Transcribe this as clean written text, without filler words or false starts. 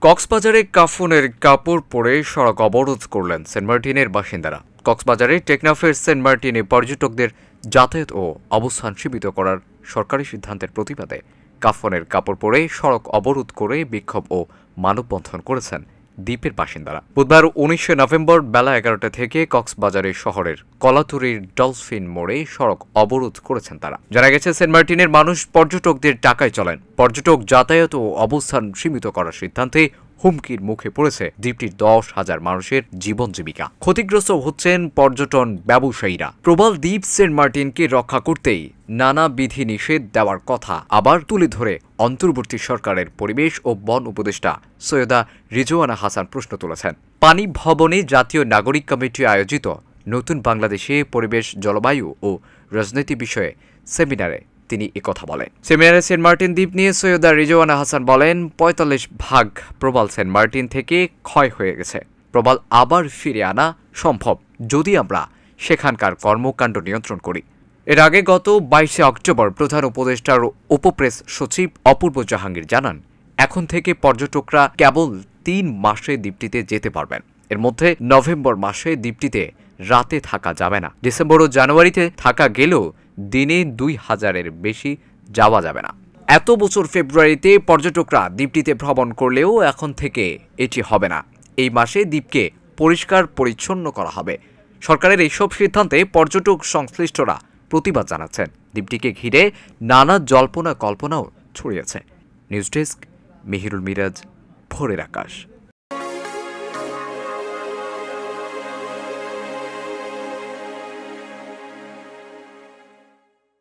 কক্সবাজারে কাফনের কাপড় পরে সড়ক অবরোধ করলেন সেন্ট মার্টিনের বাসিন্দারা। কক্সবাজারে টেকনাফের সেন্ট মার্টিনে পর্যটকদের যাতায়াত ও অবস্থান সীমিত করার সরকারি সিদ্ধান্তের প্রতিবাদে কাফনের কাপড় পরে সড়ক অবরোধ করে বিক্ষোভ ও মানববন্ধন করেছেন দ্বীপের বাসিন্দারা। বুধবার ১৯ নভেম্বর বেলা ১১টা থেকে কক্সবাজারের শহরের কলাতুরির ডলফিন মোড়ে সড়ক অবরোধ করেছেন তারা। জানা গেছে, সেন্ট মার্টিনের মানুষ পর্যটকদের টাকায় চলেন। পর্যটক যাতায়াত ও অবস্থান সীমিত করার সিদ্ধান্তে হুমকির মুখে পড়েছে দ্বীপটির ১০,০০০ মানুষের জীবন জীবিকা। ক্ষতিগ্রস্ত হচ্ছেন পর্যটন ব্যবসায়ীরা। প্রবাল দ্বীপ সেন্ট মার্টিনকে রক্ষা করতেই নানা বিধি নিষেধ দেওয়ার কথা আবার তুলে ধরে অন্তর্বর্তী সরকারের পরিবেশ ও বন উপদেষ্টা সৈয়দা রিজওয়ানা হাসান প্রশ্ন তুলেছেন। পানি ভবনে জাতীয় নাগরিক কমিটি আয়োজিত নতুন বাংলাদেশে পরিবেশ, জলবায়ু ও রাজনীতি বিষয়ে সেমিনারে তিনি একথা বলেন। সেমিনারে সেন্ট মার্টিন দ্বীপ নিয়ে সৈয়দা রিজওয়ানা হাসান বলেন, ৪৫% প্রবাল সেন্ট মার্টিন থেকে ক্ষয় হয়ে গেছে। প্রবাল আবার ফিরে আনা সম্ভব যদি আমরা সেখানকার কর্মকাণ্ড নিয়ন্ত্রণ করি। এর আগে গত ২২ অক্টোবর প্রধান উপদেষ্টার উপপ্রেস সচিব অপূর্ব জাহাঙ্গীর জানান, এখন থেকে পর্যটকরা কেবল ৩ মাসে দ্বীপটিতে যেতে পারবেন। এর মধ্যে নভেম্বর মাসে দ্বীপটিতে রাতে থাকা যাবে না। ডিসেম্বর ও জানুয়ারিতে থাকা গেলেও দিনে ২,০০০-এর বেশি যাওয়া যাবে না। এত বছর ফেব্রুয়ারিতে পর্যটকরা দ্বীপটিতে ভ্রমণ করলেও এখন থেকে এটি হবে না। এই মাসে দ্বীপকে পরিষ্কার পরিচ্ছন্ন করা হবে। সরকারের এইসব সিদ্ধান্তে পর্যটক সংশ্লিষ্টরা প্রতিবাদ জানাচ্ছেন। দ্বীপটিকে ঘিরে নানা জল্পনা কল্পনাও ছড়িয়েছে। নিউজ ডেস্ক, মিহিরুল মিরাজ, ভোরের আকাশ।